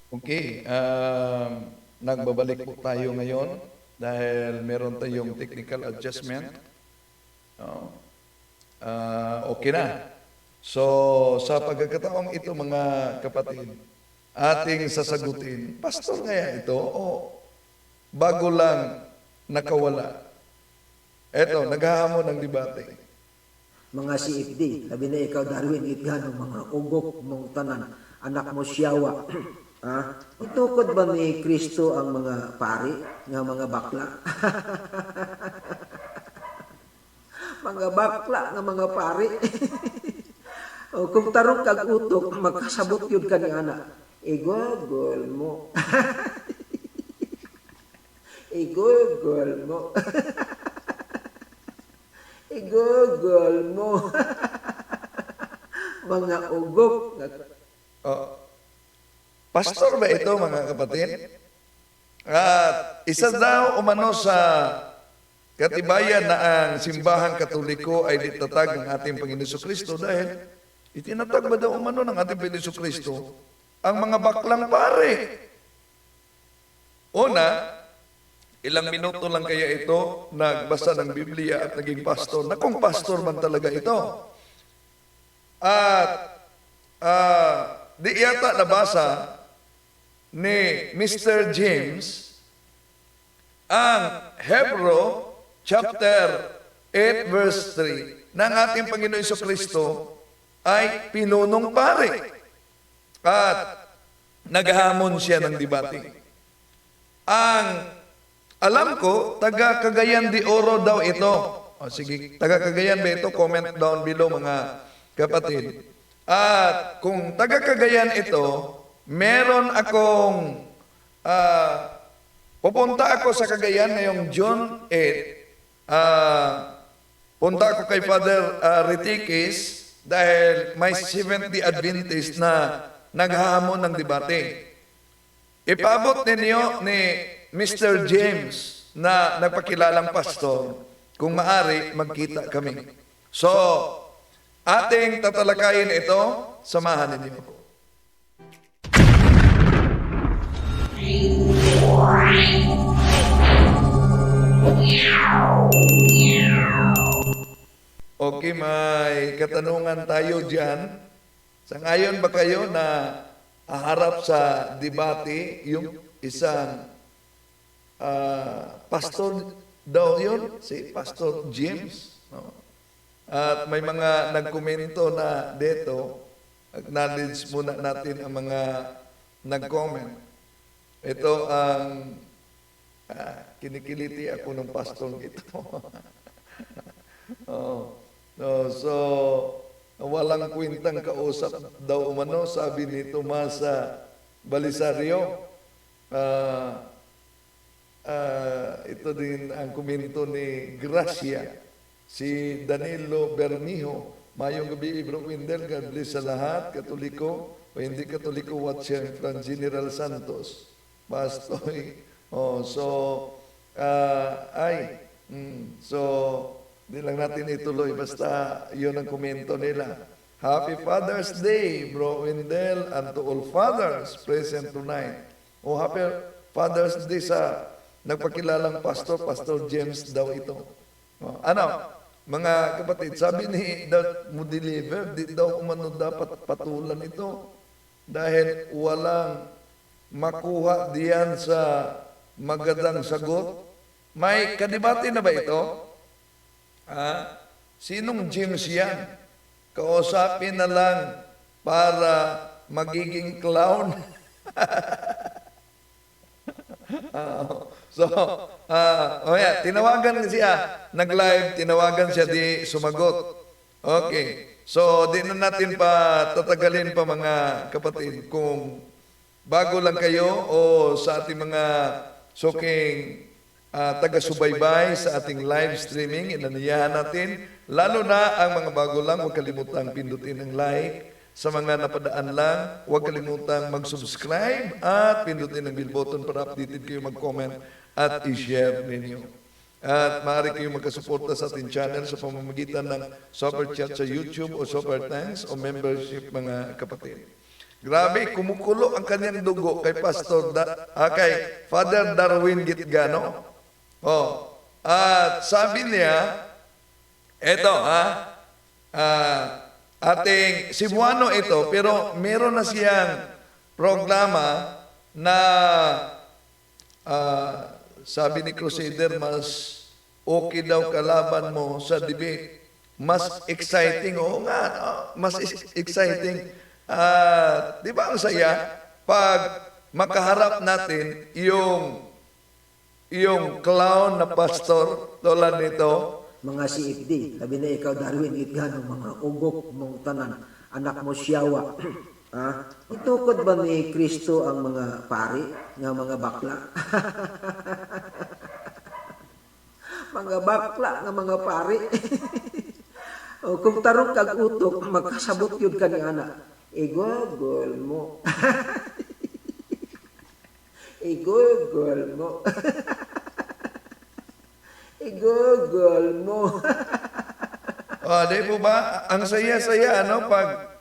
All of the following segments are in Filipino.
Okay, nagbabalik po tayo ngayon dahil meron tayong technical adjustment. No? Okay na. So, sa pagkakataong ito mga kapatid, ating sasagutin, pastor kaya ito o bago lang nakawala? Eto, naghahamon ng debate. Mga CFD, labi na ikaw Darwin, itgano mga ugok mong tanan, anak mo siyawa. Itukod ba ni Kristo ang mga pari, nga mga bakla? Mga bakla nga mga pari. O, kung tarong kag utok, magkasabot yun ka ni anak. Igogol mo. Igogol mo. Igogol mo. Mga ugok. Oh, pastor ba ito mga kapatid? At isa daw umano sa katibayan na ang simbahang katoliko ay litatag ng ating Panginoon Kristo dahil itinatag ba daw umano ng ating Panginoon Kristo ang mga baklang pare. Una, ilang minuto lang kaya ito nagbasa ng Biblia at naging pastor, na kung pastor man talaga ito. At di yata nabasa ni Mr. James ang Hebrew chapter 8 verse 3 ng ating Panginoon Kristo ay pinunong pare at naghamon siya ng debate. Ang alam ko, taga Cagayan de Oro daw ito. O sige, taga Cagayan ba ito? Comment down below mga kapatid. At kung taga Cagayan ito, meron akong pupunta ako sa Cagayan ngayong June 8. Punta ako kay Father Ritikis dahil may 70 Adventist na naghahamon ng debate. Ipabot ninyo ni Mr. James na nagpakilalang pastor, kung maari magkita kami. So, ating tatalakayin ito, samahan ninyo. Okay, may katanungan tayo dyan. Sangayon ba kayo na haharap sa debate yung isang pastor daw yun, si Pastor James? No? At may mga nagkomento na dito, acknowledge muna natin ang mga nag-comment. Ito ang kinikiliti ako ng pastor ito. So, walang kwentang kausap daw umano, sabi ni Tomasa Balisario. Ito din ang komento ni Gracia, si Danilo Bernijo. Mayong gabi, Bro Windel, God bless sa lahat, Katoliko o hindi Katoliko watcher from General Santos. Bastoy. Di lang natin ituloy, basta yun ang komento nila. Happy Father's Day, Bro Windel, and to all fathers present tonight. Happy Father's Day sa nagpakilalang pastor, Pastor James daw ito. Mga kapatid, sabi ni that mo deliver, di daw umano dapat patulan ito dahil walang makuha diyan sa magandang sagot. May kadebate na ba ito? Sinong James yan? Kausapin na lang para magiging clown. Tinawagan siya, nag-live, tinawagan siya, di sumagot. Okay, so di na natin pa tatagalin pa mga kapatid. Kung bago lang kayo o sa ating mga suking taga-subaybay sa ating live streaming, inaniyahan natin, lalo na ang mga bago lang, huwag kalimutang pindutin ang like. Sa mga napadaan lang, huwag kalimutang mag-subscribe at pindutin ang bell button para updated kayo, mag-comment at i-share ninyo. At maaari kayo magkasuporta sa ating channel sa pamamagitan ng Super Chat sa YouTube o Super Thanks o membership mga kapatid. Grabe, kumukulo ang kanyang dugo kay kay Father Darwin Gitgano. Oh. At sabi niya, eto ating Cebuano ito, pero meron na siyang programa na sabi ni Crusader, mas okay daw kalaban mo sa debate. Mas exciting, oo nga, mas exciting. Di ba ang saya pag makaharap natin yung clown na pastor tulad nito? Mga CFD, labi na ikaw Darwin Gitgano, mga ugok mong tanan, anak mo siyawa. Itukod ba ni Kristo ang mga pari nga mga bakla? Mga bakla nga mga pari. O kung tarong kag utok, magkasabot yun ka ni ana. Igogol mo. Igogol mo. Igogol mo. Di po ba? Ang saya-saya, pag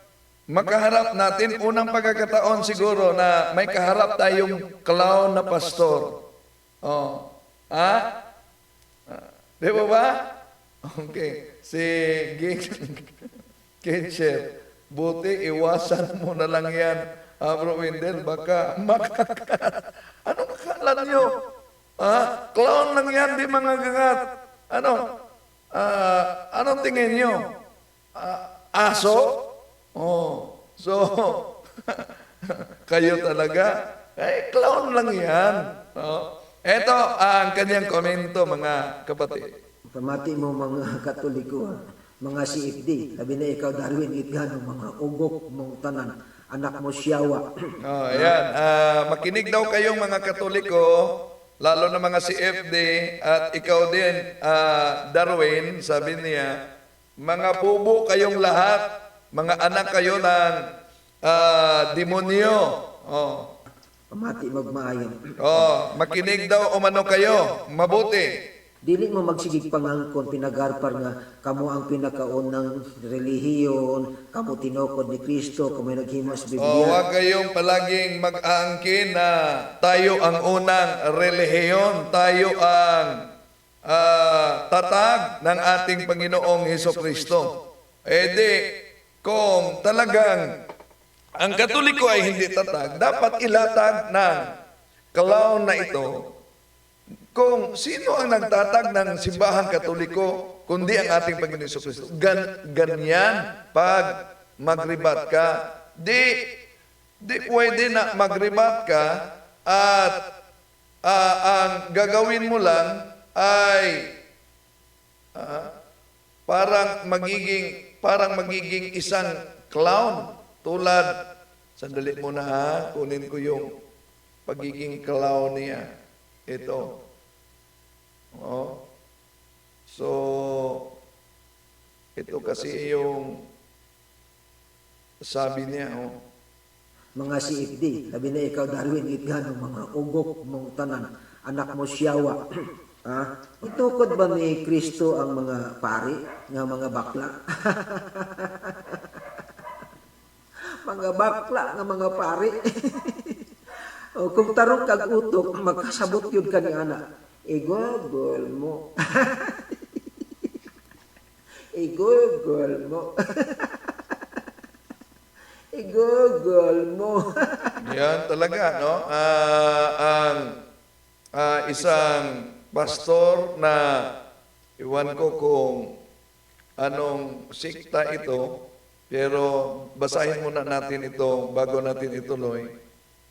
makaharap natin, unang pagkakataon siguro na may kaharap tayong clown na pastor. Di po ba? Okay. Si Kitcher, buti iwasan mo na lang yan, Bro Wendell, baka anong akala nyo? Clown lang yan, di mga gagat. Anong tingin nyo? Aso? So, kayo talaga, clown lang yan. Ito ang kanyang komento, mga kapatid. Pamati mo mga Katoliko, mga CFD, labi na ikaw Darwin Gitgano, mga ugok mong tanan, anak mo siyawa. Ayan. Makinig daw kayong mga Katoliko, lalo na mga CFD, at ikaw din, Darwin, sabi niya, mga bubo kayong lahat, mga anak kayo ng demonyo. Pamati magmaayam. Makinig daw umano kayo, mabuti. Dili mo magsigig pangangkon pinagarpar nga kamo ang pinakaunang relihiyon, kamo tinukod ni Kristo, kamo naghimo sa Biblia. Huwag kayong palaging mag-aangkin na tayo ang unang relihiyon, tayo ang tatag ng ating Panginoong Hesukristo. Kung talagang ang Katoliko ay hindi tatag, dapat ilatag ng clown na ito kung sino ang nagtatag ng simbahan Katoliko, kundi ang ating Panginoon Jesucristo. Ganyan pag magribat ka. Di pwede na magribat ka at ang gagawin mo lang ay parang magiging isang clown. Tulad, sandali muna kunin ko yung pagiging clown niya. Ito. So, ito kasi yung sabi niya, Mga CFD, labi na ikaw Darwin Gitgano, mga ugok mong tanan, anak mo siyawa. Itukod ba ni Kristo ang mga pari nga mga bakla? Mga bakla nga mga pari. O kung tarong kag utok, magkasabot yun ka ni ana. Igogol mo. Igogol mo. Igogol mo. yan talaga, ang isang pastor na iwan ko kung anong sikta ito, pero basahin muna natin ito bago natin ituloy.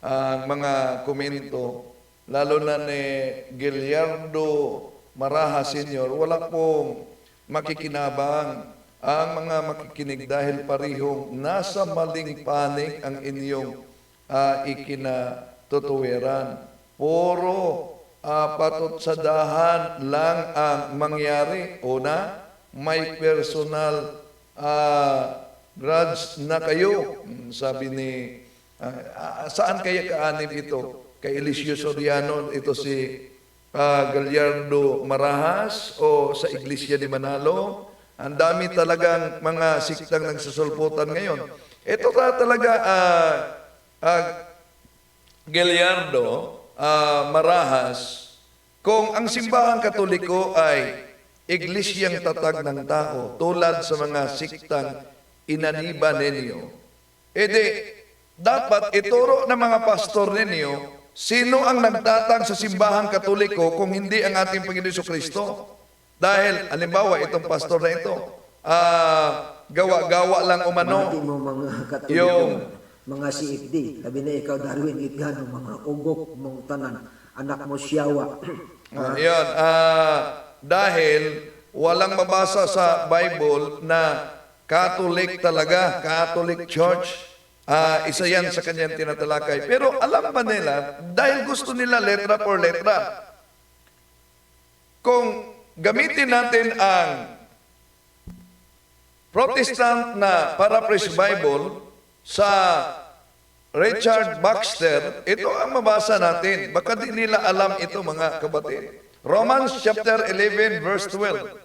Ang mga komento, lalo na ni Guillermo Maraha Sr., wala pong makikinabang ang mga makikinig dahil parihong nasa maling panig ang inyong ikinatutuwiran. Puro patot sa dahan lang ang mangyari. Una, may personal grudge na kayo. Sabi ni, saan kaya kaanib ito? Kay Eliseo Soriano, ito si Gallardo Marahas o sa Iglesia de Manalo. Ang dami talagang mga siktang nagsasulputan ngayon. Ito talaga Gallardo Marahas, kung ang simbahang Katoliko ay iglesyang tatag ng tao tulad sa mga siktang inaniba ninyo, edi dapat ituro ng mga pastor ninyo sino ang nagtatag sa simbahang Katoliko kung hindi ang ating Panginoon Kristo. Dahil, halimbawa, itong pastor na ito, gawa-gawa lang umano. Mati mo mga Katoliko, Yung mga CFD, labi na ikaw Darwin Itgano, mga ugok mong tanan, anak mo siyawa. Yun, dahil walang mabasa sa Bible na Catholic talaga, Catholic Church. Isa yan sa kanyang tinatalakay. Pero alam ba nila, dahil gusto nila letra por letra, kung gamitin natin ang Protestant na Paraphrase Bible sa Richard Baxter, ito ang mabasa natin. Baka di nila alam ito, mga kapatid. Romans chapter 11 verse 12.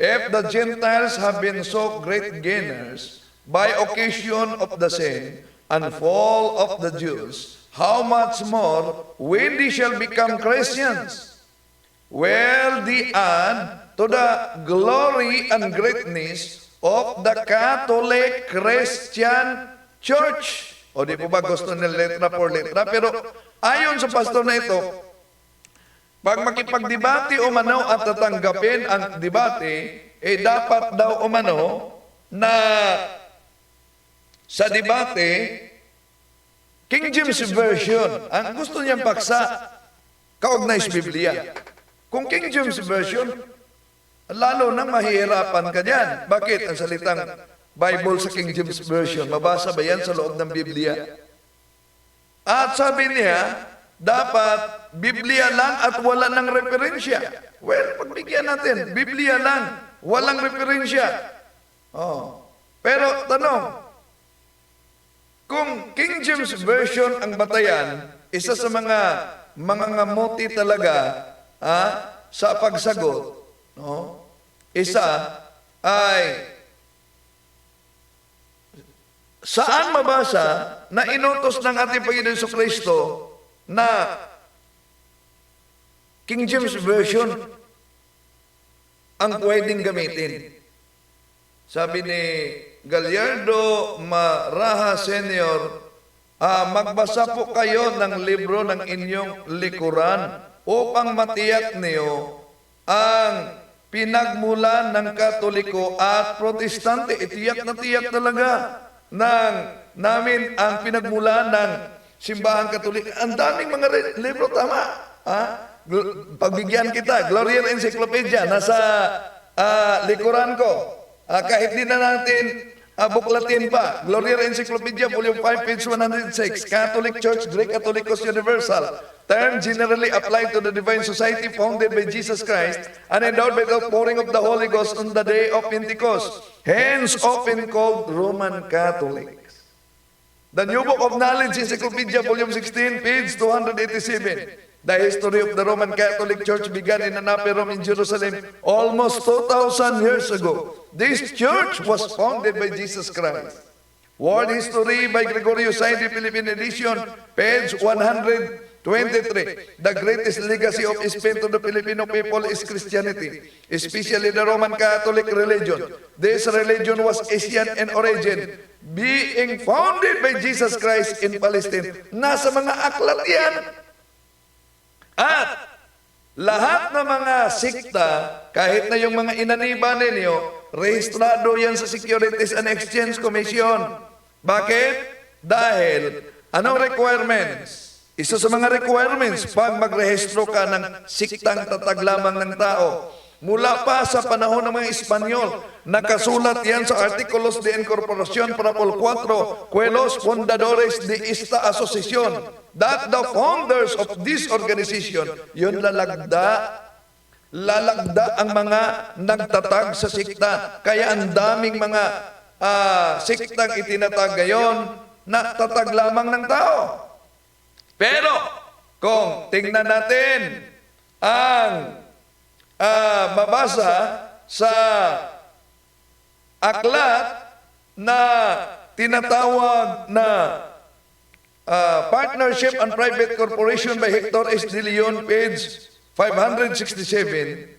If the Gentiles have been so great gainers by occasion of the sin and fall of the Jews, how much more when they shall become Christians? Well, they add to the glory and greatness of the Catholic Christian Church. O di po ba gusto nila letra por letra? Pero ayon sa pastor na ito, pag makipagdebate umano at tatanggapin ang debate, dapat daw umano na sa debate, King James Version, ang gusto niyang paksa, kaugnay sa Biblia. Kung King James Version, lalo nang mahihirapan ka dyan. Bakit? Ang salitang Bible sa King James Version, mabasa ba yan sa loob ng Biblia? At sabi niya, dapat Biblia lang at wala ng referensya. Well, pagbigyan natin, Biblia lang, walang referensya. Pero tanong, kung King James Version ang batayan, isa sa mga ngamuti talaga sa pagsagot, isa ay saan mabasa na inutos ng ating Panginoon Kristo na King James Version ang pwedeng gamitin. Sabi ni Gallardo Maraha Senior, magbasa po kayo ng libro ng inyong likuran upang matiyak niyo ang pinagmulan ng Katoliko at Protestante. Itiyak na tiyak talaga namin ang pinagmulan ng Simbahang Katoliko. Ang daming mga libro, tama. Pagbigyan kita, Glorial Encyclopedia, nasa likuran ko. Kahit di na natin buklatin pa. Glorial Encyclopedia, Volume 5, page 106. Catholic Church, Greek Catholicos Universal. Term generally applied to the Divine Society founded by Jesus Christ and endowed by the outpouring of the Holy Ghost on the day of Pentecost. Hence often called Roman Catholics. The New Book of Knowledge, Encyclopedia, Volume 16, page 287. The history of the Roman Catholic Church began in Anape, Rome in Jerusalem almost 2,000 years ago. This church was founded by Jesus Christ. World History by Gregorio Saidi, Philippine edition, page 123. The greatest legacy of Spain to the Filipino people is Christianity, especially the Roman Catholic religion. This religion was Asian in origin, being founded by Jesus Christ in Palestine. Nasa mga aklat yan. At lahat ng mga sikta, kahit na yung mga inaniba ninyo, rehistrado yan sa Securities and Exchange Commission. Bakit? Dahil, anong requirements? Isa sa mga requirements, pag magrehistro ka ng siktang tatag lamang ng tao, mula pa sa panahon ng mga Espanyol, nakasulat yan sa Artículos de Incorporación para Pol 4, Cuelos Fundadores de esta Asociación, that the founders of this organization, yun lalagda ang mga nagtatag sa sikta. Kaya ang daming mga siktang itinatag ngayon na tatag lamang ng tao. Pero, kung tingnan natin ang mabasa sa aklat na tinatawag na Partnership and Private Corporation by Hector S. De Leon, page 567,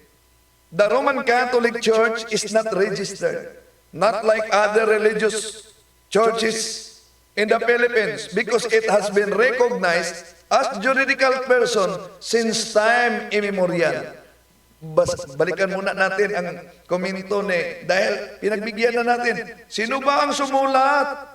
the Roman Catholic Church is not registered, not like other religious churches in the Philippines, because it has been recognized as juridical person since time immemorial. Balikan muna natin ang komento ni, dahil pinagbigyan na natin. Sino ba ang sumulat?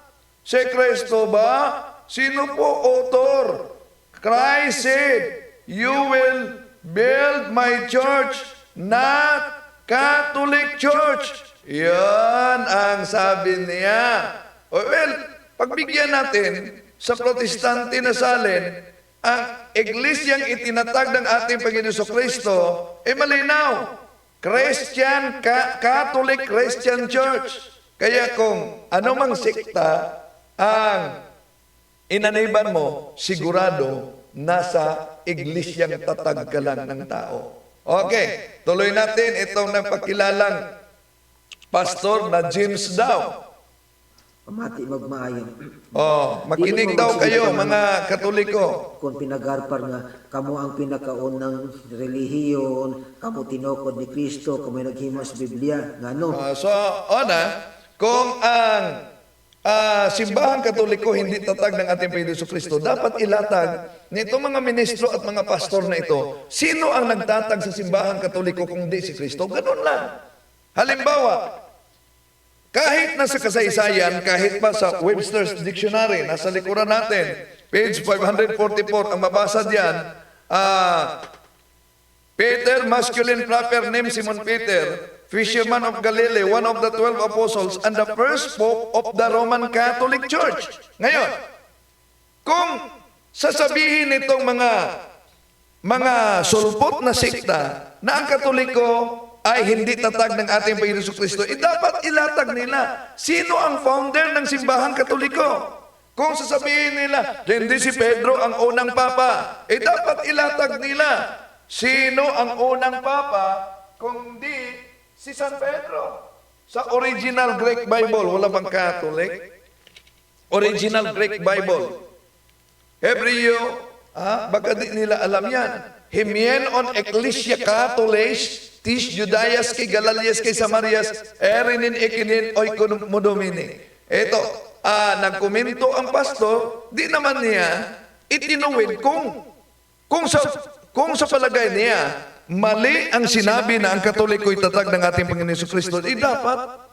Si Kristo ba? Sino po author? Christ said, "You will build my church, not Catholic Church." Yan ang sabi niya. Well, pagbigyan natin sa protestante na salin, ang iglesyang itinatag ng ating Panginoon Kristo, malinaw. Christian, Catholic Christian Church. Kaya kung anumang sekta ang inaniban mo, sigurado nasa iglesyang tatag ka lang ng tao. Okay, tuloy natin itong nagpakilalang pastor na James daw. Pamati magmaayong. Makinig daw kayo, mga Katoliko. Kung pinagarpar nga, kamo ang pinakaunang relihiyon, kamo tinukod ni Kristo, kamo naghimas Biblia, nga no? Kung ang simbahang Katoliko hindi tatag ng ating Panginoon Kristo, dapat ilatag nitong mga ministro at mga pastor na ito, sino ang nagtatag sa simbahang Katoliko kung di si Kristo? Ganun lang. Halimbawa, kahit nasa kasaysayan, kahit pa sa Webster's Dictionary, nasa likuran natin, page 544, ang mabasa diyan, Peter, masculine proper name Simon Peter, fisherman of Galilee, one of the 12 apostles, and the first pope of the Roman Catholic Church. Ngayon, kung sasabihin nitong mga sulpot na sekta na ang Katoliko ay hindi tatag ng ating Panginoon Kristo, dapat ilatag nila sino ang founder ng simbahang Katoliko. Kung sasabihin nila, hindi si Pedro ang unang papa, dapat ilatag nila sino ang unang papa, kundi si San Pedro. Sa original Greek Bible, wala bang Catholic? Original Greek Bible. Hebreo, baka di nila alam yan. Himienon Ecclesia Catholis, tis Judaias kay Galalias kay Samarias, erinin ikinin oy modomini. Ito, nagkomento ang pastor, di naman niya itinuwid kung sa palagay niya, mali ang sinabi na ang Katoliko itatag ng ating Panginoon Kristo, dapat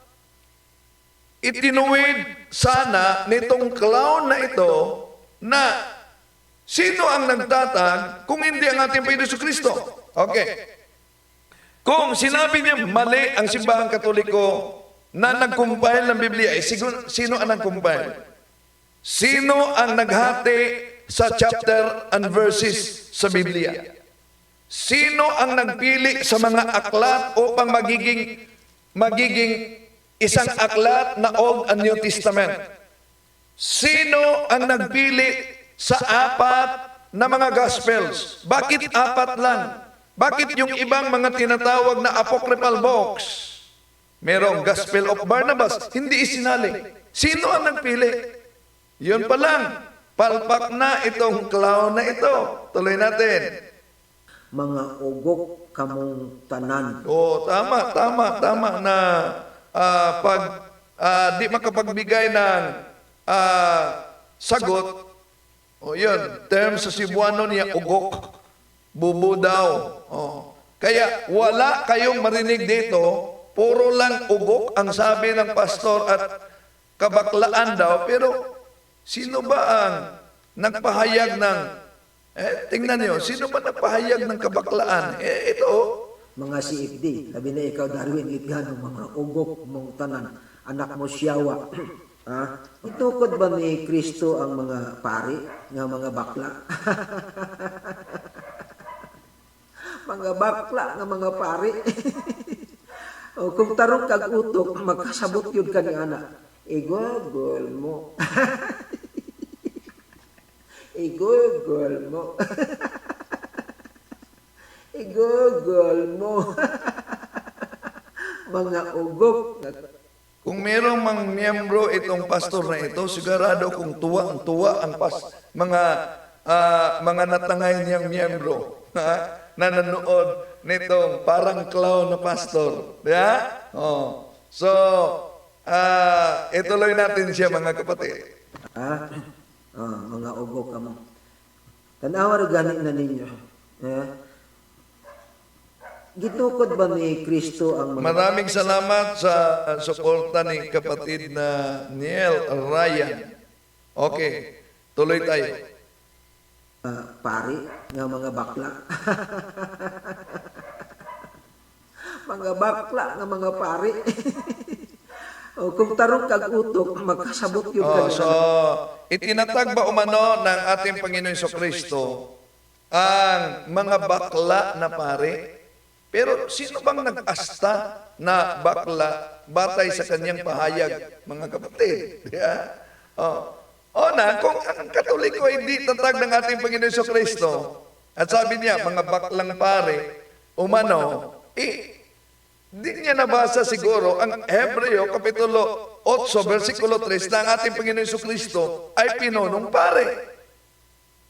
itinuwid sana nitong clown na ito na sino ang nagtatag kung hindi ang ating Panginoon Kristo? Okay. Kung sinabi niya mali ang simbahang Katoliko na nag-compile ng Biblia, sino ang nag-compile? Sino ang naghati sa chapter and verses sa Biblia? Sino ang nagpili sa mga aklat upang magiging isang aklat na Old and New Testament? Sino ang nagpili sa apat na mga Gospels? Bakit apat lang? Bakit yung ibang mga tinatawag na apocryphal books, merong Gospel of Barnabas, hindi isinali? Sino ang nagpili? Yun pa lang, palpak na itong clown na ito. Tuloy natin. Mga ugok kamong tanan. Tama na pag di makapagbigay ng sagot, yun, term sa Cebuano niya, ugok. Bubo daw. Kaya wala kayong marinig dito, puro lang ugok ang sabi ng pastor at kabaklaan daw. Pero sino ba ang nagpahayag ng, tingnan niyo, sino ba nagpahayag ng kabaklaan? Ito. Mga CFD, labi na ikaw Darwin, itgano, mga ugok mong tanan, anak mo siyawa. Itukod ba ni Kristo ang mga pari, nga mga bakla? Mga bakla nga mga pari. Kung tarong kag utok, magkasabot yun ka ni anak. Igogol mo. Igogol mo. Igogol mo. Mga ugok. Kung merong mang miyembro itong pastor na ito, sigurado kung tuwa ang mga natangay niyang miyembro na nanood nitong parang clown na pastor. Yeah? Oh. So, ituloy natin siya mga kapatid. Mga ugok ka mo. Tanawa rin ganit na ninyo. Gitukod ba ni Kristo ang mga Maraming salamat sa suporta ni kapatid na Neil Ryan. Okay, tuloy tayo. pari nga mga bakla? Mga bakla nga mga pari. Kung tarong kag utok, magkasabot yung So, itinatag ba umano ng ating Panginoon Kristo ang mga bakla na pare? Pero sino bang nag-asta na bakla batay sa kanyang pahayag, mga kapatid? Yeah? Kung ang Katoliko ay di tatag ng ating Panginoon Kristo, at sabi niya, mga baklang pare, umano, di niya nabasa siguro ang Hebreo Kapitulo 8, versikulo 3 na ang ating Panginoon Kristo ay pinunong pare.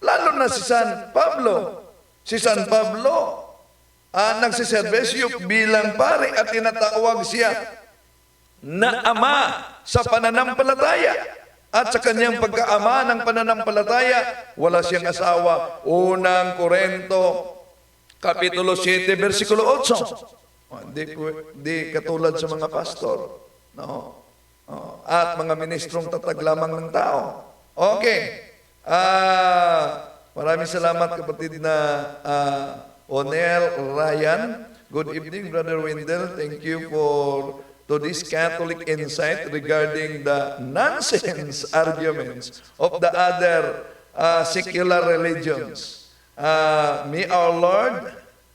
Lalo na si San Pablo. Si San Pablo, nagsiservisyo bilang pare at tinatawag siya na ama sa pananampalataya. At sa kanyang pagkaama ng pananampalataya, wala siyang asawa. Unang Korento, Kapitulo 7, versikulo 8. Di katulad sa mga pastor. No? At mga ministrong tatag lamang ng tao. Okay. Maraming salamat kapatid na Onel Ryan. Good evening, Brother Wendell. Thank you for this Catholic insight regarding the nonsense arguments of the other secular religions. May our Lord,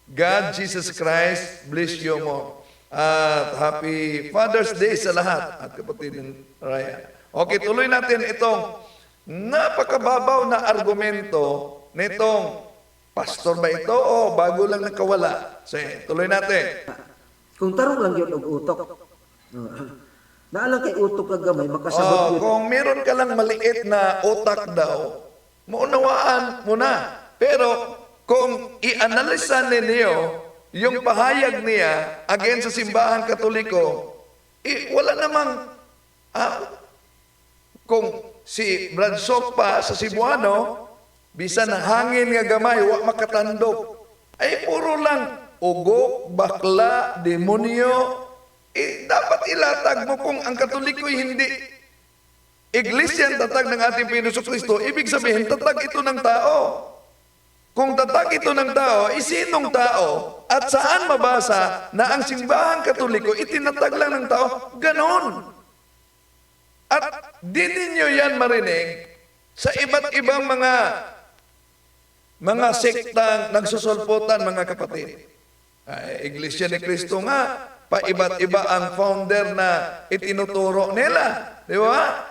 God, Jesus Christ, bless you more. At happy Father's Day sa lahat at kapatid Ryan. Okay, tuloy natin itong napakababaw na argumento nitong pastor ba ito o bago lang nakawala? So, tuloy natin. Kung tarong lang yun og utok. Naalang kay utok ka gamay, makasabot yun. Kung meron ka lang maliit na utak daw, maunawaan mo na. Pero kung i-analisa ninyo yung pahayag niya against sa simbahang Katoliko, wala namang kung si Brad Sopa sa Cebuano, bisan na hangin nga gamay, wa makatandok, ay puro lang ugo, bakla, demonyo. Dapat ilatag mo kung ang Katoliko hindi iglesia ang tatag ng ating Panginoon Kristo, ibig sabihin tatag ito ng tao. Kung tatag ito ng tao, sinong tao at saan mabasa na ang simbahang Katoliko itinatag lang ng tao? Ganon. At di ninyo yan marinig sa iba't ibang mga sektang nagsusulputan, mga kapatid. Iglesia ni Kristo nga, pa-iba't iba ang founder na itinuturo nila. Di ba?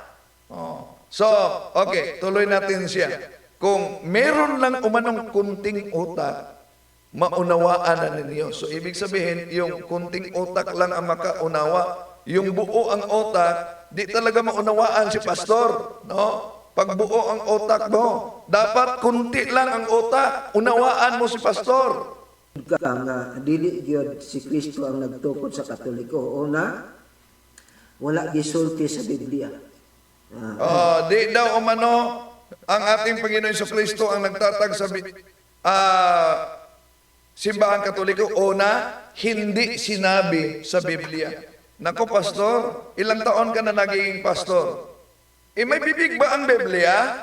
So, okay, tuloy natin siya. Kung meron lang umanong kunting utak, maunawaan na ninyo. So, ibig sabihin, yung kunting utak lang ang makaunawa. Yung buo ang utak, di talaga maunawaan si pastor. No? Pag buo ang utak mo, dapat kunti lang ang utak, unawaan mo si pastor. Nga dili gyud si Kristo ang nagtukod sa Katoliko. Una, wala gisulti sa Biblia. Di daw umano ang ating Panginoon Kristo ang nagtatag sa simbahang Katoliko. Una, hindi sinabi sa Biblia. Nako, pastor, ilang taon ka na naging pastor? May bibig ba ang Biblia?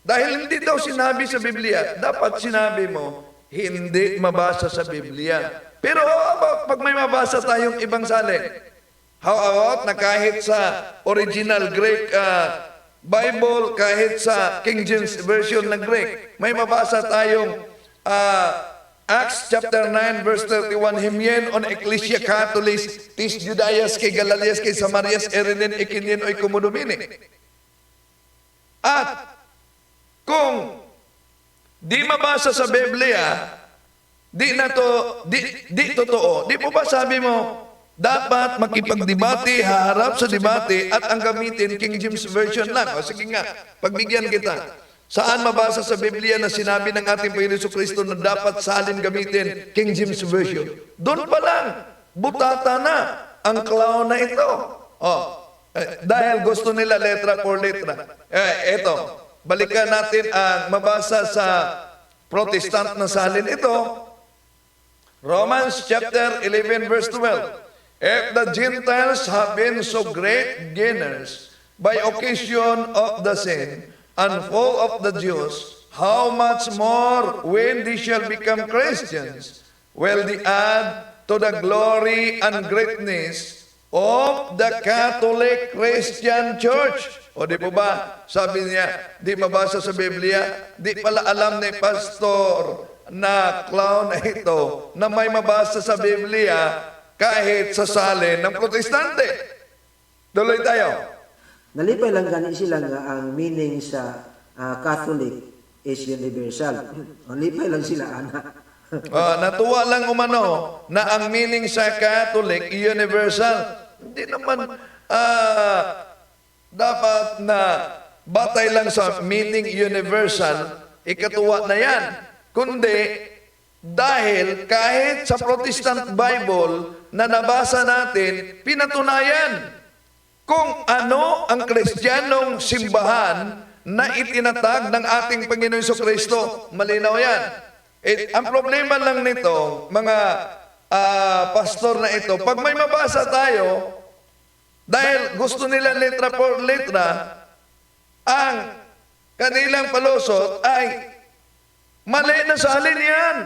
Dahil hindi daw sinabi sa Biblia, dapat sinabi mo, hindi mabasa sa Biblia. Pero pag may mabasa tayong ibang salin, how about na kahit sa original Greek Bible, kahit sa King James Version ng Greek, may mabasa tayong Acts chapter 9 verse 31, Himyen on Ecclesia Catholis, tis Judaias kay Galalias kay Samarias erinen ikinyen oy kumudumini. At kung di mabasa sa Biblia, di totoo. Di po ba sabi mo, dapat makipagdebate, haharap sa debate, at ang gamitin King James Version lang. O sige nga, pagbigyan kita. Saan mabasa sa Biblia na sinabi ng ating Panginoon Kristo na dapat salin gamitin King James Version? Doon pa lang, butata na ang clown na ito. Dahil gusto nila letra por letra. Ito, balikan natin ang mabasa sa Protestant na salin ito. Romans chapter 11 verse 12. If the Gentiles have been so great gainers by occasion of the sin and fall of the Jews, how much more when they shall become Christians will they add to the glory and greatness of the Catholic Christian Church? O di po ba, sabi niya, di mabasa sa Biblia, di pala alam ni pastor na clown na ito na may mabasa sa Biblia kahit sa salin ng protestante. Tuloy tayo. Nalipay lang gani sila nga ang meaning sa Catholic is universal. Nalipay lang sila, ana. Natuwa lang umano na ang meaning sa Catholic universal. Hindi naman dapat na batay lang sa meaning universal, ikatuwa na yan. Kundi dahil kahit sa Protestant Bible na nabasa natin, pinatunayan kung ano ang Kristiyanong simbahan na itinatag ng ating Panginoon Kristo. Malinaw yan. Ang problema lang nito, mga pastor na ito, pag may mabasa tayo, dahil gusto nila letra por letra, ang kanilang palusot ay mali na salin yan.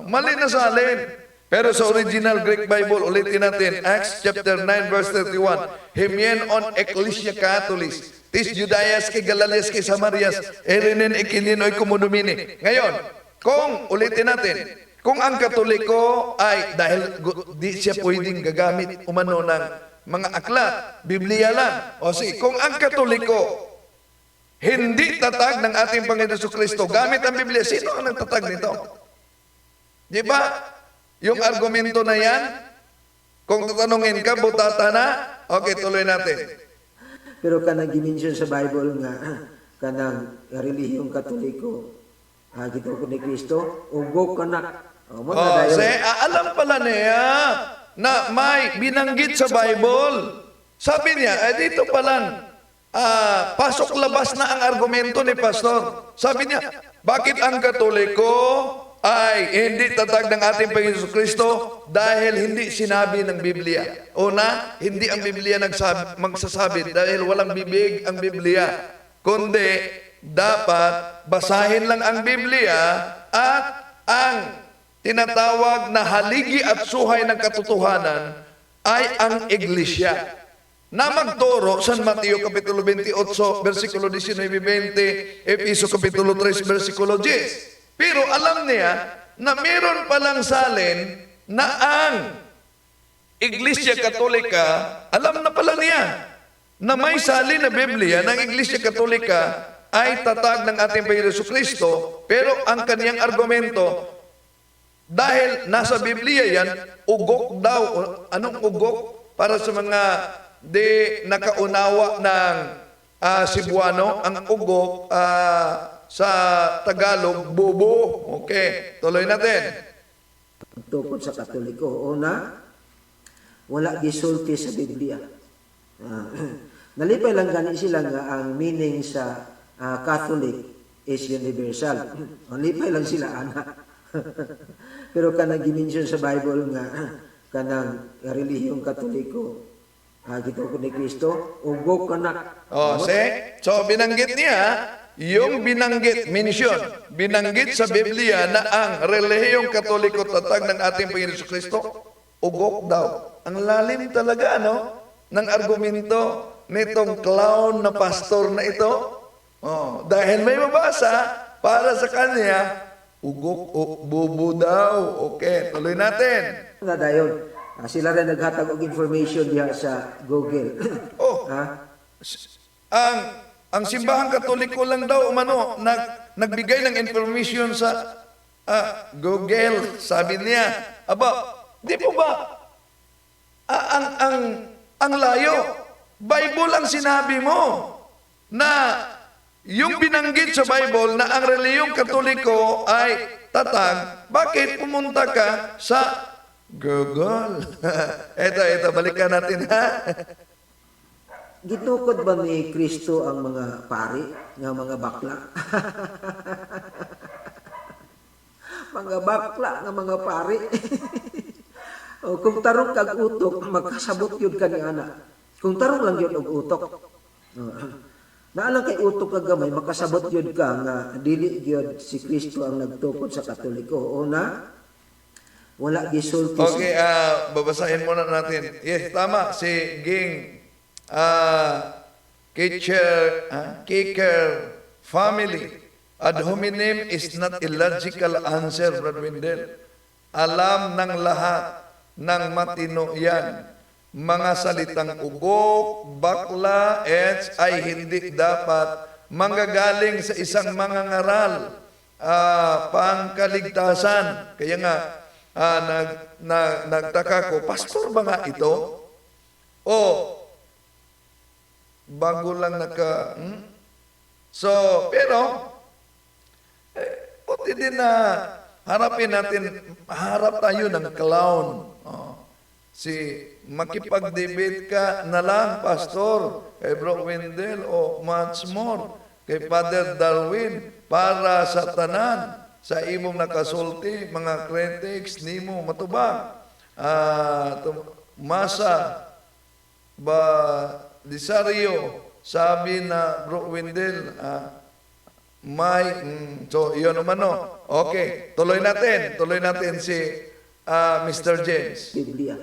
Mali na salin. Pero sa original Greek Bible, ulitin natin, Acts chapter 9 verse 31, Himien on Ecclesia Catholis, tis Judaias kay Galalias kay Samarias, erinen ikininoy kumunumini. Ngayon, kung ulitin natin, kung ang Katoliko ay, dahil di siya pwedeng gagamit umano ng mga aklat, Biblia lang. O sige, kung ang Katoliko hindi tatag ng ating Panginoon Kristo, gamit ang Biblia, sino ang nagtatag nito? Di ba? Yung argumento na yan, kung tatanungin ka, butata na, okay, tuloy natin. Pero kanang gimension sa Bible nga, kanang relihiyong Katoliko, gito ko ni Kristo, ugok ka na. Alam pala niya na may binanggit sa Bible. Sabi niya, dito pa lang, pasok labas na ang argumento ni Pastor. Sabi niya, bakit ang Katoliko ay hindi tatag ng ating Panginoon Kristo dahil hindi sinabi ng Biblia. Una, hindi ang Biblia magsasabi dahil walang bibig ang Biblia. Kundi, dapat basahin lang ang Biblia at ang tinatawag na haligi at suhay ng katotohanan ay ang Iglesia. Na magturo San Mateo Kapitulo 28, versikulo 19-20, Efeso Kapitulo 3, versikulo 10. Pero alam niya na meron palang salin na ang Iglesia Katolika, alam na pala niya na may salin na Biblia ng Iglesia Katolika ay tatag ng ating Panginoon Kristo, pero ang kaniyang argumento, dahil nasa Biblia yan, ugok daw. Anong ugok? Para sa mga di nakaunawa ng Cebuano, ang ugok, sa Tagalog, bubo. Okay, tuloy natin. Tukod sa Katoliko, una, wala gisulti sa Biblia. Nalipay lang gani sila nga ang meaning sa Catholic is universal. Nalipay lang sila, ana. Pero kanang gimension sa Bible nga, kanang relihiyong Katoliko, gito ko ni Kristo, ugok ka na. So binanggit niya, yung binanggit sa Biblia na ang relihiyong Katoliko tatag ng ating Panginoon Kristo, ugok daw. Ang lalim talaga, ng argumento nitong clown na pastor na ito. Dahil may mabasa para sa kanya, ugok o bubo daw. Okay, tuloy natin. Nga dayon, sila rin naghatag og information diha sa Google. Ang simbahang Katoliko lang daw nagbigay ng information sa Google, sabi niya. Di po ba ang layo? Bible ang sinabi mo na yung binanggit sa Bible na ang reliyong Katoliko ay tatag, bakit pumunta ka sa Google? Ito, balikan natin ha. Gitukod ba ni Kristo ang mga pari, nga mga bakla? Mga bakla nga mga pari. O, kung tarong kag utok, magkasabot yun ka ni ana. Kung tarong lang yun og utok. Naalang kay utok kag gamay, makasabot yun ka nga dili yun si Kristo ang nagtukod sa Katoliko. Una, wala gisulti. Okay, babasahin muna natin. Yes, tama. Si Ging Kicker family. Ad hominem is not illogical answer, Brother Wendell. Alam ng lahat ng matino yan. Mga salitang ugok, bakla, ay hindi dapat manggagaling sa isang mangangaral, pangkaligtasan. Kaya nga, nagtaka ko, pastor ba nga ito? O, bago lang So, pero, puti din na harapin natin, harap tayo ng clown. Si makipag-debate ka na lang, Pastor, kay Bro Wendell, o much more, kay Father Darwin, para sa tanan, sa imong nakasulti, mga critics, nimo matubang. Masa, ba, Lisario, sabi na Bro Wendell, so yun naman no. Okay, tuloy natin si Mr. James. Biblia.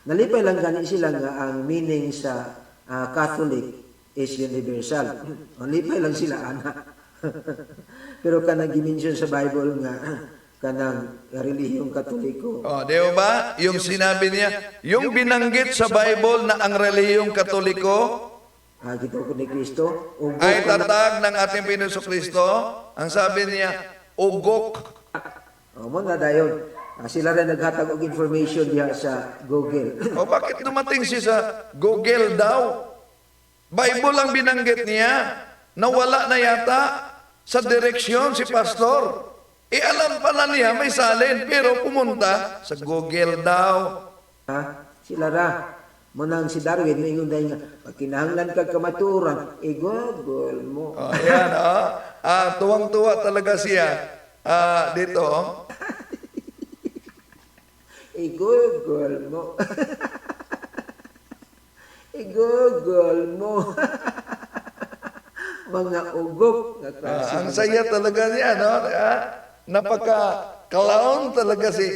Nalipay lang gani sila nga ang meaning sa Catholic is universal. Nalipay lang sila ana. Pero kanang gimension sa Bible nga kanang relihiyong Katoliko. Di ba? Yung sinabi niya, yung binanggit sa Bible na ang relihiyong Katoliko Gitukod ni Kristo ay tatag ng ating Panginoon Kristo. Ang sabi niya, ugok. Mga dayon. Sila rin naghatag og information diha sa Google. Bakit dumating siya sa Google daw? Bible ang binanggit niya. Nawala na yata sa direksyon si pastor. Alam pala niya may salin, pero pumunta sa Google daw. Sila ra. Munang si Darwin, ingon dahil nga, pag kinahanglan kag kamaturan, i-Google mo. Ayan, tuwang-tuwa talaga siya dito. I-Google mo. I-Google mo. Mga ugok. Ang saya talaga niya, no? Napaka-clown talaga si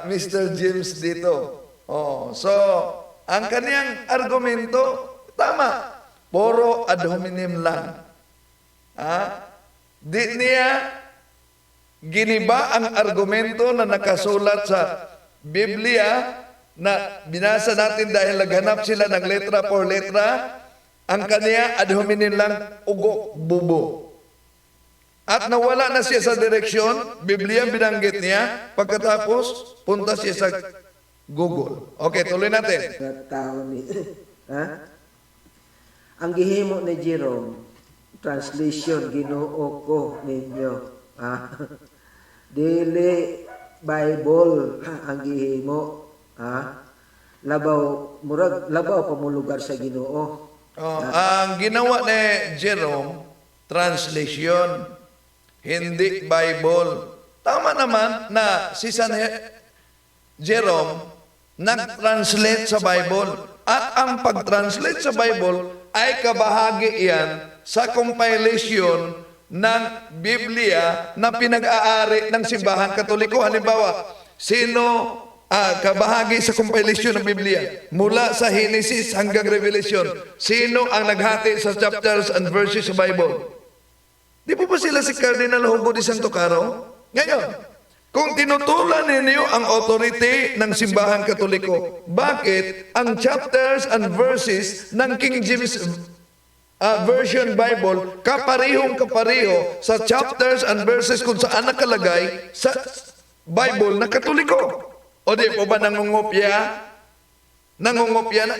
Mr. James dito. So, ang kaniyang argumento, tama. Puro ad hominem lang. Di niya giniba ang argumento na nakasulat sa Biblia na binasa natin dahil naghanap sila ng letra por letra. Ang kaniya ad hominem lang, ugok, bubo. At nawala na siya sa direksyon, Biblia binanggit niya, pagkatapos punta siya sa Google. Okay, tuloy natin. Ang gihimo ni Jerome, translation, Ginoo ko ninyo. Dili Bible ang gihimo. Labaw pamulugar sa Ginoo. Ang ginawa ni Jerome, translation, hindi Bible. Tama naman na si San Jerome nag-translate sa Bible. At ang pag-translate sa Bible ay kabahagi yan sa compilation ng Biblia na pinag-aari ng Simbahan Katoliko. Halimbawa, sino kabahagi sa compilation ng Biblia? Mula sa Genesis hanggang Revelation, sino ang naghati sa chapters and verses sa Bible? Di po ba sila si Cardinal Hugo de Santo Caro? Ngayon, kung tinutulan ninyo ang authority ng Simbahan Katoliko, bakit ang chapters and verses ng King James Version Bible kaparehong-kapareho sa chapters and verses kung saan nakalagay sa Bible na Katoliko? O di po ba nangungopya? Nangungopya na,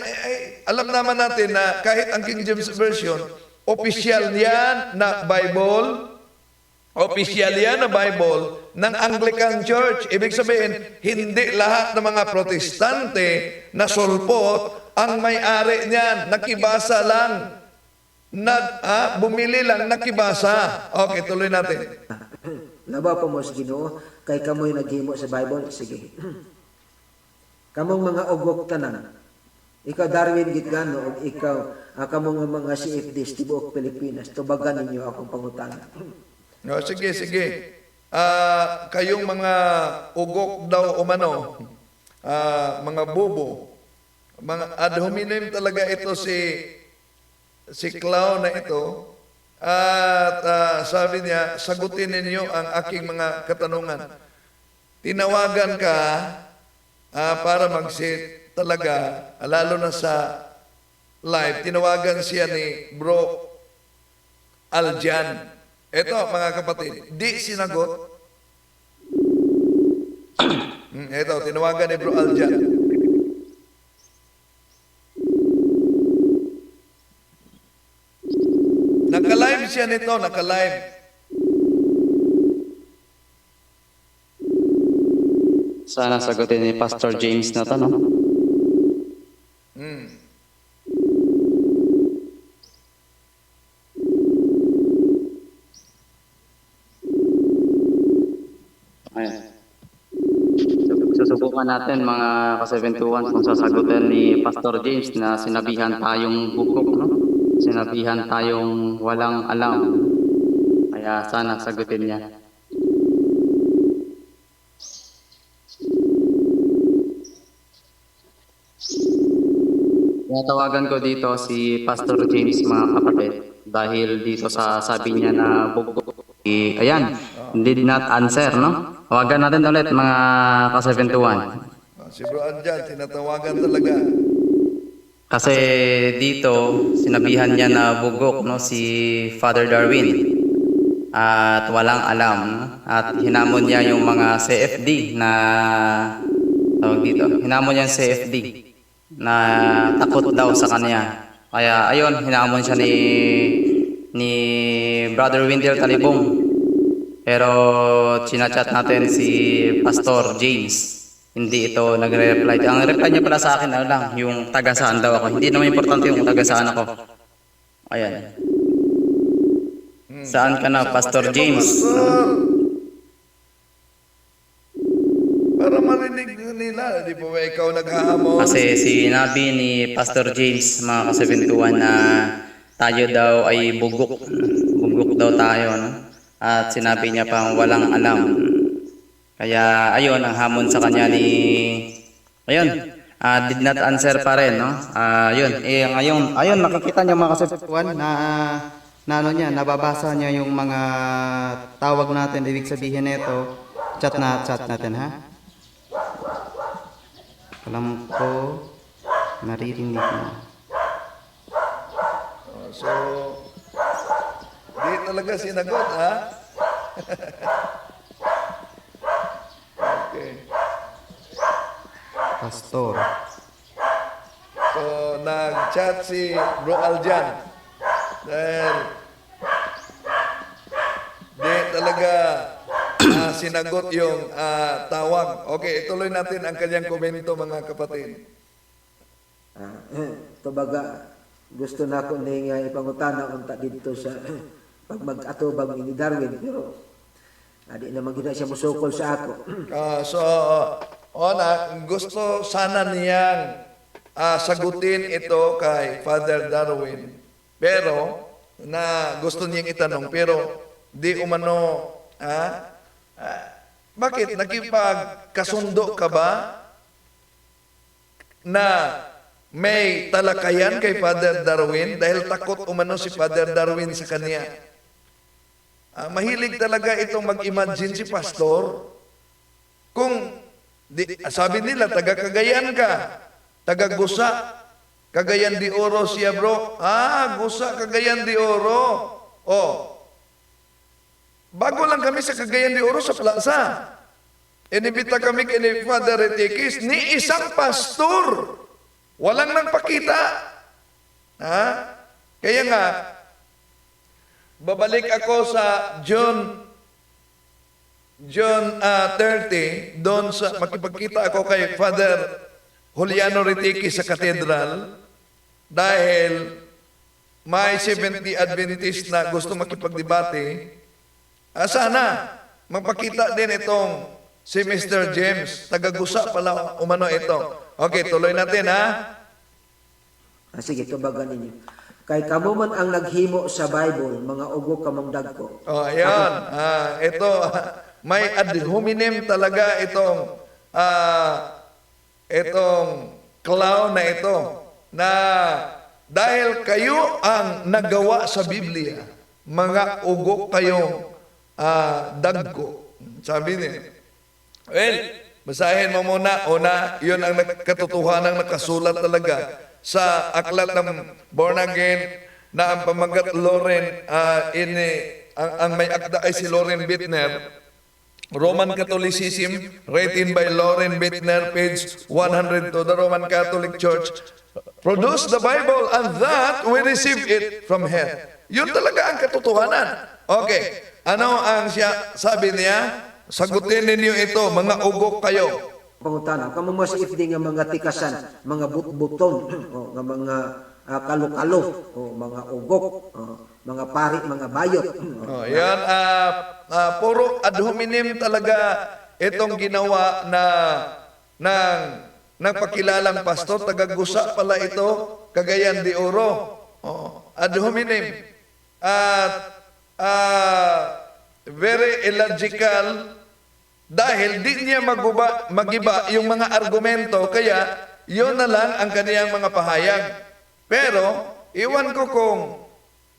alam naman natin na kahit ang King James Version, Opisyal yan na Bible. Opisyal yan na Bible ng Anglican Church. Ibig sabihin, hindi lahat ng mga protestante na sulpot ang may-ari niyan. Nakibasa lang. Bumili lang, nakibasa. Okay, tuloy natin. Labaw pa mo sa Ginoo kay kamoy naghimo sa Bible. Sige. Kamong mga ugok tanan. Ikaw Darwin Gitgano o ikaw kamong mga CFDs tibuok Pilipinas. Tubagan ninyo akong pangutana. No, sige, sige. Kayong mga ugok daw umano, mga bobo, mga ad hominem talaga ito si clown na ito. At sabi niya, sagutin ninyo ang aking mga katanungan. Tinawagan ka para mag-sit talaga, lalo na sa live. Tinawagan siya ni Bro Aljan. Ito, mga kapatid, di sinagot. Ito, tinawagan ni Bro Aljan. Naka-live siya nito, naka-live. Sana sagutin ni Pastor James na tanong. Ayan. Susubukan natin mga ka-721 kung sasagutin ni Pastor James na sinabihan tayong bukok, no? Sinabihan tayong walang alam. Kaya sana sagutin niya. Tinatawagan ko dito si Pastor James, mga kapatid, dahil dito sa sabi niya na bukok. Ayan, did not answer, no? Tawagan natin ulit mga ka-721. Si Bro Aljan, tinatawagan talaga. Kasi dito, sinabihan niya na bugok, no, si Father Darwin. At walang alam, no? At hinamon niya yung mga CFD na tawag dito. Hinamon niya yung CFD na takot daw sa kanya. Kaya ayun, hinamon siya ni Brother Windel Talibong. Pero chinachat natin si Pastor James. Hindi ito nagre-reply. Ang reply niya pala sa akin, ano lang, yung taga-saan daw ako. Hindi naman importante yung taga-saan ako. Ayan. Saan ka na, Pastor James? Para marinig nila, di ba ikaw naghahamon? Kasi sinabi ni Pastor James, mga ka-721, na tayo daw ay bugok. Bugok daw tayo, no? At sinabi niya pang walang alam. Kaya ayun, ang hamon sa kanya ayun, did not answer pa rin, no? Ayun, ngayon nakikita niyo mga ka-721 na ano niya, nababasa niya yung mga tawag natin. Ibig sabihin nito, chat natin, ha? Alam ko, naririnig niya. So, di talaga sinagot, ha? Okay. Pastor. So, nag-chat si Bro Aljan. Dahil di talaga sinagot yung tawag. Okay, ituloy natin ang kanyang komento, mga kapatid. Tubaga, gusto na ko ning ipangutana unta dito sa pag mag-atubang ni Darwin, pero adi naman gina siya musukol sa ako. Gusto sana niyang sagutin ito kay Father Darwin. Pero, gusto niyang itanong, pero di umano, bakit? Nakipagkasundo ka ba na may talakayan kay Father Darwin dahil takot umano si Father Darwin sa kanya? Mahilig talaga itong mag-imagine si Pastor. Kung, sabi nila, taga-Cagayan ka, taga-Gusa, Cagayan de Oro siya, bro. Gusa, Cagayan de Oro. Bago lang kami sa Cagayan de Oro sa plaza. Inibita kami kay Father Retikis ni isang pastor. Walang nang pakita. Kaya nga, babalik ako sa June 30, doon sa makipagkita ako kay Father Juliano Ritiqui sa katedral dahil may 70 Adventist na gusto makipagdebate. Sana magpakita din itong si Mr. James. Tagagusa pala umano ito. Okay, tuloy natin ha. Sige, tubagan ninyo. Kay kamo man ang naghimo sa Bible, mga ugo kamong dagko. Oh, ayan. Ito, may ad hominem talaga itong clown na ito na dahil kayo ang nagawa sa Biblia, mga ugo kayong dagko. Sabi niya. Well, basahin mo muna. Una, yun ang katotohanan nakasulat talaga sa aklat ng Born Again na ang pamagat Loren, ang may akda ay si Loren Bittner. Roman Catholicism, written by Loren Bittner, page 102. The Roman Catholic Church produced the Bible and that we receive it from her. Yun talaga ang katotohanan. Okay, ano ang sabi niya? Sagutin ninyo ito, mga ugok kayo. Pangutana, kamo mo sa ifdi nga mga tikasan, mga butbuton, o nga mga kalokalo, o mga ugok, o mga pari, mga bayot. Yan, puro ad hominem talaga itong ginawa ng pakilalang pastor. Tagagusa pala ito, Cagayan de Oro. Ad hominem. At very illogical dahil di niya magiba yung mga argumento, kaya yun na lang ang kaniyang mga pahayag. Pero, iwan ko kung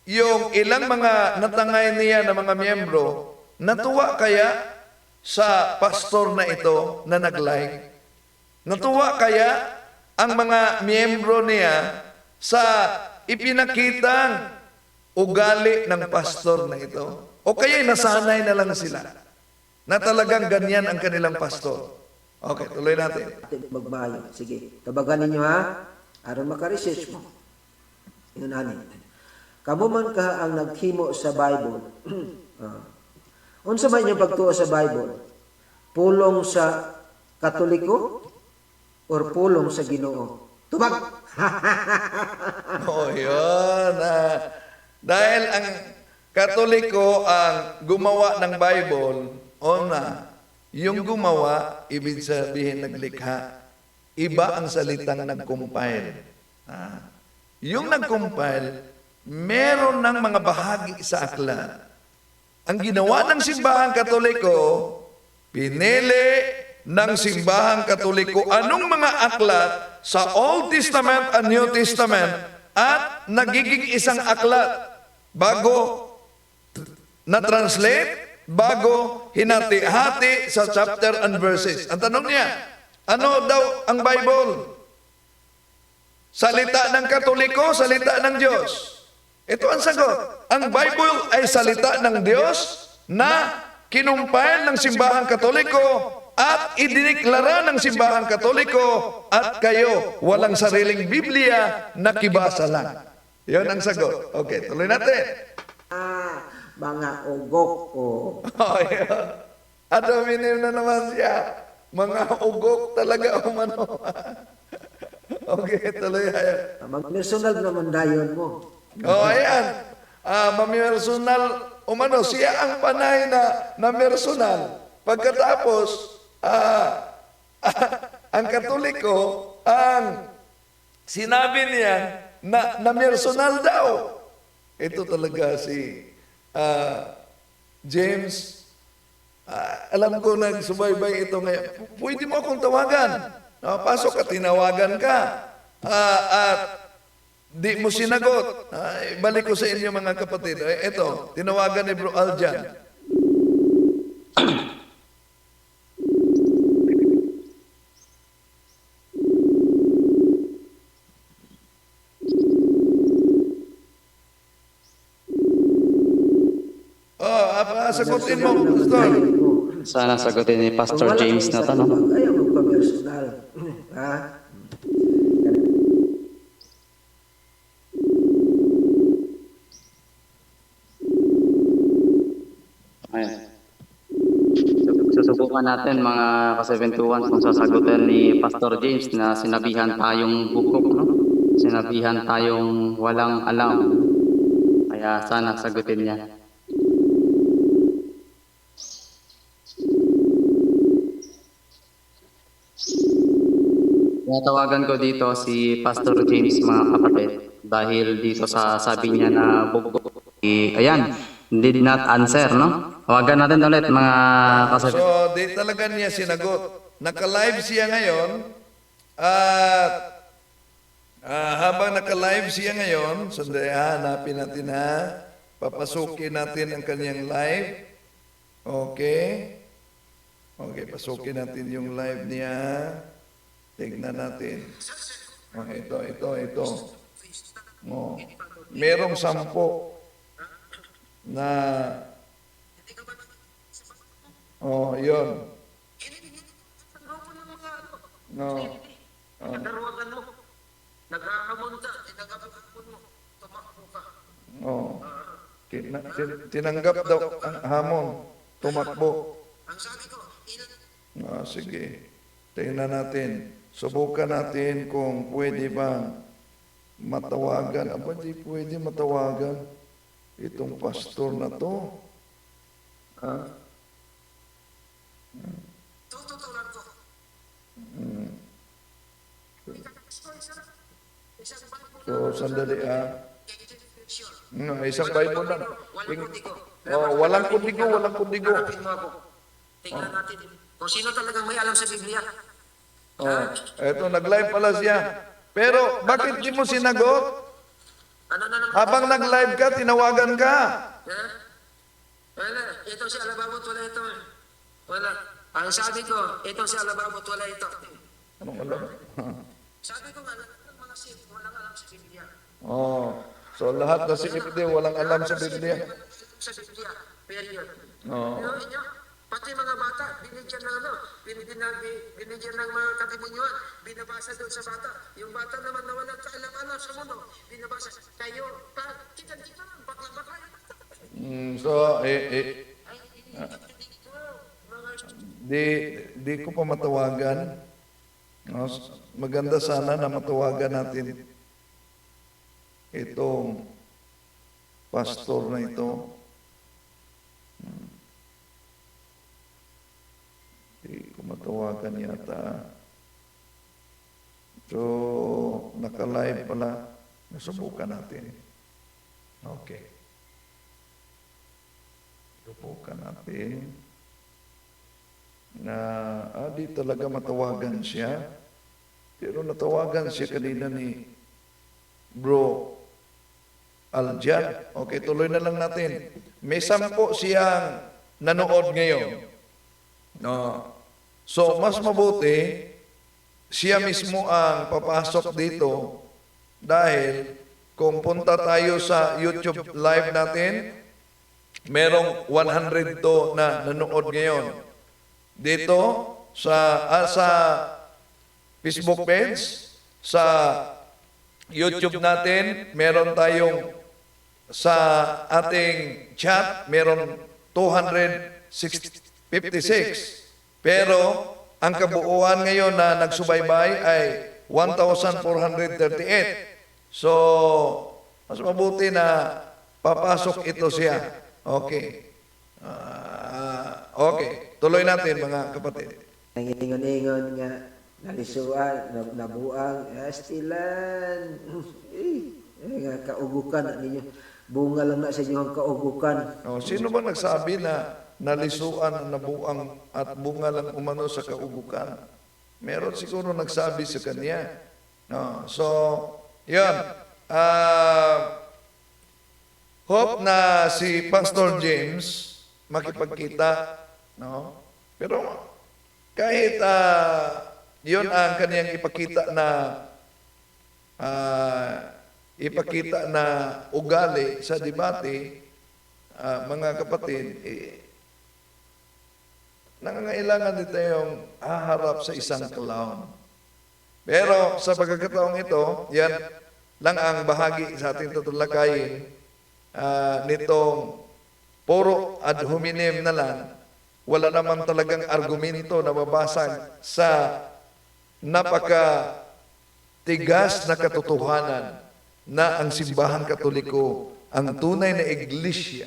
yung ilang mga natangay niya na mga miyembro, natuwa kaya sa pastor na ito na nag-like? Natuwa kaya ang mga miyembro niya sa ipinakitang ugali ng pastor na ito? O kaya nasanay na lang sila na talagang ganyan ang kanilang pastor? Okay, tuloy natin. Magbayo. Sige, tabagan ninyo ha. Aron maka-research mo. Yun namin. Kamu man ka ang naghimo sa Bible. Unsa man inyong pagtuo sa Bible? Pulong sa Katoliko or pulong sa Ginoo? Tubag! Yun. Dahil ang Katoliko ang gumawa ng Bible, yung gumawa, ibig sabihin naglikha. Iba ang salitang nag-compile. Yung nag-compile, meron ng mga bahagi sa aklat. Ang ginawa ng simbahang Katoliko, pinili ng simbahang Katoliko anong mga aklat sa Old Testament and New Testament at nagiging isang aklat bago na-translate, bago hinati-hati sa chapter and verses. Ang tanong niya, ano daw ang Bible? Salita ng Katoliko, salita ng Diyos. Ito ang sagot. Ang Bible ay salita ng Diyos na kinumpile ng simbahang Katoliko at idiniklara ng simbahang Katoliko at kayo walang sariling Biblia, nakibasa lang. Yan ang sagot. Okay, tuloy natin. Mga ugok o... At aminim na naman siya. Mga ugok talaga umano. Okay, tuloy tayo. Mag-personal naman dayon mo. Ayan. Personal umano. Siya ang panay na personal. Pagkatapos, ang Katoliko, ang sinabi niya na personal daw. Ito talaga si James. Alam ko nagsubaybay ito ngayon. Pwede mo akong tawagan. Pasok ka, tinawagan ka. At di mo sinagot. Balik ko sa inyo mga kapatid. Ito, tinawagan ni Bro Aljan. Sagutin mo, Pastor. Sana sagutin ni Pastor James na tanong. Ayaw magpa-personal. Ha? Susubukan natin mga ka-721 kung sasagutin ni Pastor James na sinabihan tayong bukok, no? Sinabihan tayong walang alam. Kaya sana sagutin niya. Tawagan ko dito si Pastor James mga kapatid dahil dito sa sabi niya na bukok. Ayan, did not answer, no? Tawagan natin ulit mga kasabit. So, di talaga niya sinagot. Naka-live siya ngayon at habang naka-live siya ngayon, sandali hanapin natin ha. Papasukin natin ang kanyang live. Okay. Okay, pasukin natin yung live niya. Tignan natin. Oh, ito. Oh, merong 10 na yun. No. Nagdaruagan mo. Naghahamon ka. Tinagapagapon mo. Tumakbo ka. Oh. Tinanggap daw ang hamon. Tumakbo. Ang sabi ko, Sige. Tingnan natin. Subukan natin kung pwede bang matawagan. Aba, di pwede matawagan itong pastor na to. tututulan ko. So, sandali isang Bible lang. Walang kundigo. Walang kundigo. Hanapin mo ako. Tingnan natin kung sino talagang may alam sa Biblia. Eto, nag-live pala siya. Pero, bakit di mo sinagot? Ano na naman? Habang nag-live ka, tinawagan ka. Wala. Ito si Alababot, wala ito. Wala. Ang sabi ko, ito si Alababot, wala ito. Anong alam? Sabi ko nga, mga sip, walang alam sa Biblia. So lahat na si FD walang alam sa Biblia. Sa Biblia, period. Oo. Inyo, pati mga bata, binigyan ng binigyan ng mga katimunyuan, binabasa doon sa bata. Yung bata naman na walang kaalam-alam sa mundo, binabasa. Kayo, kita bakla-bakla. So, di ko pa matawagan. No, maganda sana na matawagan natin itong pastor na ito. Di ko matawagan yata. So, naka-live pala. Nasubukan natin. Okay. Subukan natin na di talaga matawagan siya. Pero natawagan siya kanina ni Bro Aljan. Okay, tuloy na lang natin. May 10 siyang nanood ngayon. No. So, mas mabuti siya mismo ang papasok dito dahil kung punta tayo sa YouTube live natin, merong 102 na nanood ngayon. Dito sa Facebook page, sa YouTube natin, meron tayong sa ating chat, meron 256. Pero ang kabuuan ngayon na nagsubaybay ay 1,438. So, mas mabuti na papasok ito siya. Okay. Okay. Tuloy natin mga kapatid. Nangingon-ingon nga, nalisuan, nabuang, estilan, nga kaugukan ninyo. Bunga lang na sa inyong kaugukan. Sino ba nagsabi na nalisuan, nabuang at bunga lang umano sa kaugukan? Meron siguro nagsabi sa kanya. So, yun. Hope na si Pastor James makipagkita. No? Pero kahit yun ang kaniyang ipakita na ugali sa debate, mga kapatid, nangangailangan din tayong haharap sa isang clown. Pero sa pagkakataong ito, yan lang ang bahagi sa ating tatalakayin nitong puro ad hominem na lang, wala naman talagang argumento na mabasag sa napaka tigas na katotohanan na ang simbahan katoliko, ang tunay na iglesia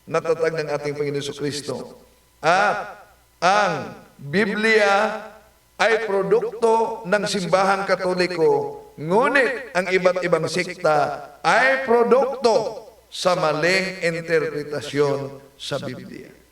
na tatag ng ating Panginoon Kristo. At ang Biblia ay produkto ng simbahan katoliko, ngunit ang iba't ibang sekta ay produkto sa maling interpretasyon sa Biblia.